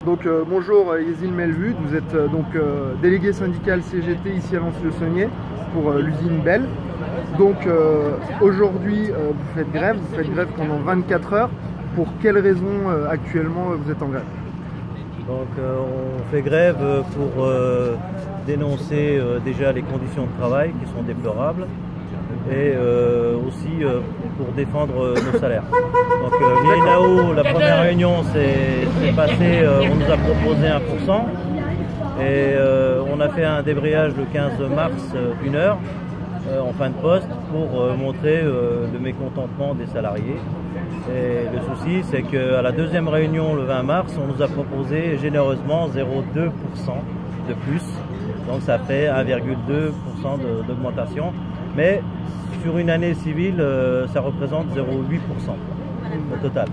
Donc bonjour Yezil Melvud, vous êtes délégué syndical CGT ici à Lons-le-Saunier pour l'usine Bell. Donc aujourd'hui vous faites grève pendant 24 heures. Pour quelles raisons actuellement vous êtes en grève? Donc on fait grève pour dénoncer déjà les conditions de travail qui sont déplorables et aussi pour défendre nos salaires. Donc l'INAO, la première réunion s'est passée, on nous a proposé 1% et on a fait un débrayage le 15 mars d'une heure en fin de poste pour montrer le mécontentement des salariés. Et le souci, c'est qu'à la deuxième réunion le 20 mars, on nous a proposé généreusement 0,2% de plus. Donc ça fait 1,2% d'augmentation. Mais sur une année civile, ça représente 0,8% au total.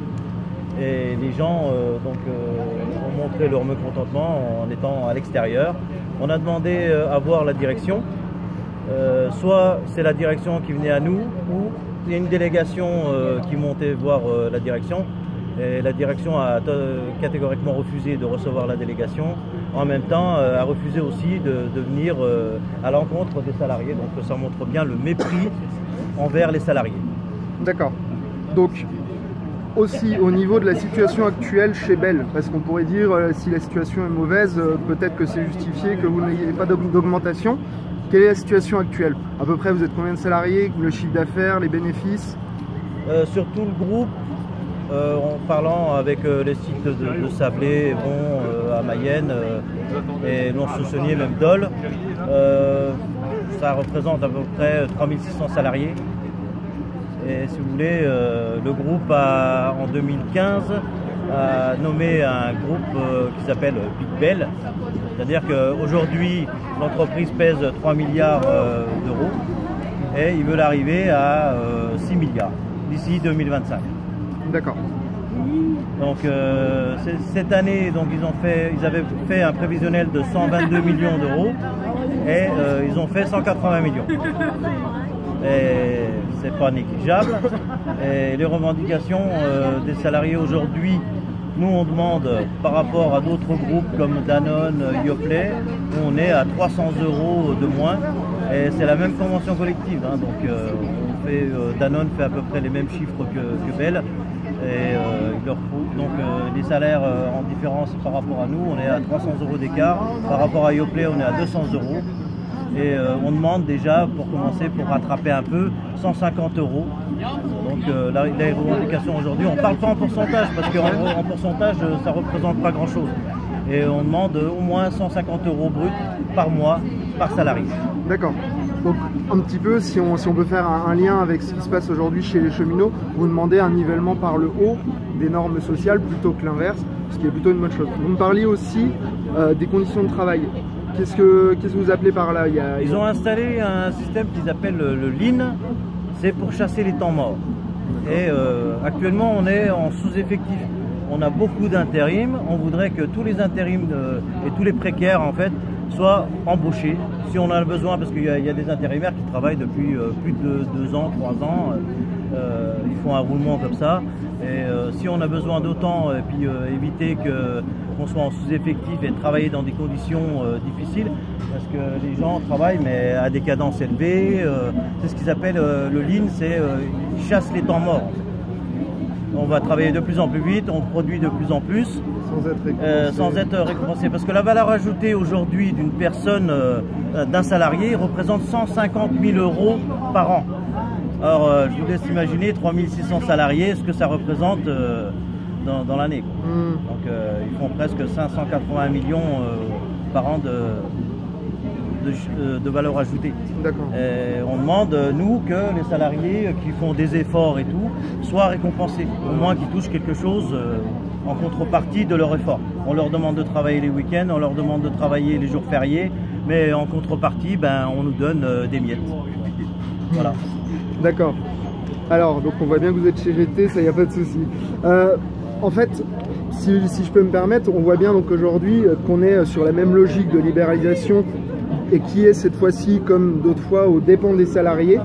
Et les gens ont montré leur mécontentement en étant à l'extérieur. On a demandé à voir la direction. Soit c'est la direction qui venait à nous, ou il y a une délégation qui montait voir la direction. Et la direction a catégoriquement refusé de recevoir la délégation. En même temps, a refusé aussi de venir à l'encontre des salariés. Donc ça montre bien le mépris envers les salariés. D'accord. Donc aussi au niveau de la situation actuelle chez Bell, parce qu'on pourrait dire si la situation est mauvaise, peut-être que c'est justifié que vous n'ayez pas d'augmentation. Quelle est la situation actuelle? À peu près, vous êtes combien de salariés? Le chiffre d'affaires, les bénéfices? Sur tout le groupe, en parlant avec les sites de Sablé, Bon, à Mayenne et Lons-le-Saunier, même Dole, ça représente à peu près 3600 salariés. Et si vous voulez, le groupe en 2015 a nommé un groupe qui s'appelle Big Bell. C'est-à-dire qu'aujourd'hui, l'entreprise pèse 3 milliards d'euros et ils veulent arriver à 6 milliards d'ici 2025. D'accord. Donc cette année, donc, ils avaient fait un prévisionnel de 122 millions d'euros et ils ont fait 180 millions. Et c'est pas négligeable. Et les revendications des salariés aujourd'hui, nous on demande par rapport à d'autres groupes comme Danone, Yoplait, on est à 300 € de moins et c'est la même convention collective. Hein, donc Danone fait à peu près les mêmes chiffres que Bell et les salaires en différence par rapport à nous, on est à 300 € d'écart, par rapport à Yoplait on est à 200 €. Et on demande déjà, pour commencer, pour rattraper un peu, 150 €. Donc les revendications aujourd'hui, on ne parle pas en pourcentage, parce qu'en pourcentage, ça ne représente pas grand-chose. Et on demande au moins 150 € brut par mois, par salarié. D'accord. Donc un petit peu, si on peut faire un lien avec ce qui se passe aujourd'hui chez les cheminots, vous demandez un nivellement par le haut des normes sociales plutôt que l'inverse, ce qui est plutôt une bonne chose. Vous me parliez aussi des conditions de travail. Qu'est-ce que vous appelez par là? Ils ont installé un système qu'ils appellent le Lean, c'est pour chasser les temps morts. Et actuellement, on est en sous-effectif. On a beaucoup d'intérims. On voudrait que tous les intérims et tous les précaires, en fait, soient embauchés si on a le besoin, parce qu'il y a des intérimaires qui travaillent depuis plus de 2 ans, 3 ans. Ils font un roulement comme ça. Et si on a besoin d'autant, et puis éviter qu'on soit en sous-effectif et travailler dans des conditions difficiles, parce que les gens travaillent mais à des cadences élevées, c'est ce qu'ils appellent le lean, c'est ils chassent les temps morts. On va travailler de plus en plus vite, on produit de plus en plus, sans être récompensé. Parce que la valeur ajoutée aujourd'hui d'une personne, d'un salarié, représente 150 000 € par an. Alors, je vous laisse imaginer 3600 salariés, ce que ça représente dans l'année. Donc, ils font presque 580 millions par an de valeur ajoutée. D'accord. On demande, nous, que les salariés qui font des efforts et tout soient récompensés, au moins qu'ils touchent quelque chose en contrepartie de leur effort. On leur demande de travailler les week-ends, on leur demande de travailler les jours fériés, mais en contrepartie, on nous donne des miettes. Voilà. D'accord. Alors, donc on voit bien que vous êtes chez GT, ça y a pas de souci. En fait, si je peux me permettre, on voit bien donc aujourd'hui qu'on est sur la même logique de libéralisation et qui est cette fois-ci, comme d'autres fois, aux dépens des salariés.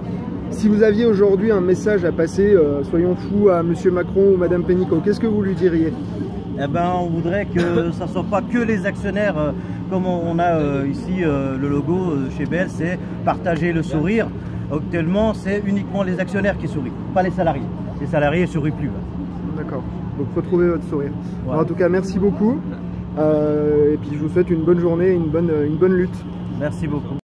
Si vous aviez aujourd'hui un message à passer, soyons fous, à M. Macron ou Mme Pénicaud, qu'est-ce que vous lui diriez? Eh ben, on voudrait que ça ne soit pas que les actionnaires, comme on a ici le logo chez BL, c'est partager le sourire. Actuellement, c'est uniquement les actionnaires qui sourient, pas les salariés. Les salariés ne sourient plus. D'accord, donc retrouvez votre sourire. Ouais. Alors, en tout cas, merci beaucoup. Et puis je vous souhaite une bonne journée, une bonne lutte. Merci beaucoup.